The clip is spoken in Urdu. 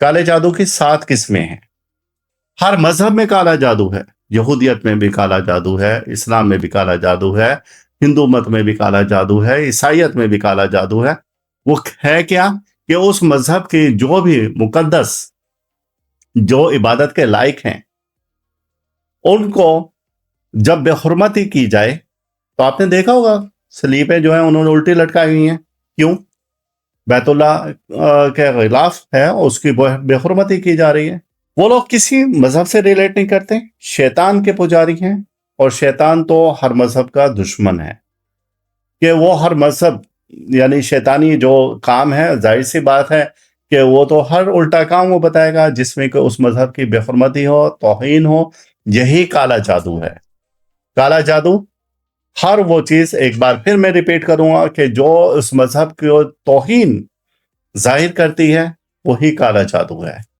کالے جادو کی 7 قسمیں ہیں. ہر مذہب میں کالا جادو ہے. یہودیت میں بھی کالا جادو ہے، اسلام میں بھی کالا جادو ہے، ہندو مت میں بھی کالا جادو ہے، عیسائیت میں بھی کالا جادو ہے. وہ ہے کیا کہ اس مذہب کے جو بھی مقدس، جو عبادت کے لائق ہیں، ان کو جب بے حرمتی کی جائے تو آپ نے دیکھا ہوگا سلیبیں جو ہیں انہوں نے الٹی لٹکائی ہوئی ہیں. کیوں؟ بیت اللہ کے خلاف ہے، اس کی بے حرمتی کی جا رہی ہے. وہ لوگ کسی مذہب سے ریلیٹ نہیں کرتے، شیطان کے پجاری ہیں، اور شیطان تو ہر مذہب کا دشمن ہے. کہ وہ ہر مذہب یعنی شیطانی جو کام ہے، ظاہر سی بات ہے کہ وہ تو ہر الٹا کام وہ بتائے گا جس میں کہ اس مذہب کی بے حرمتی ہو، توہین ہو. یہی کالا جادو ہے. کالا جادو ہر وہ چیز، ایک بار پھر میں ریپیٹ کروں گا، کہ جو اس مذہب کی توہین ظاہر کرتی ہے وہی کالا جادو ہے.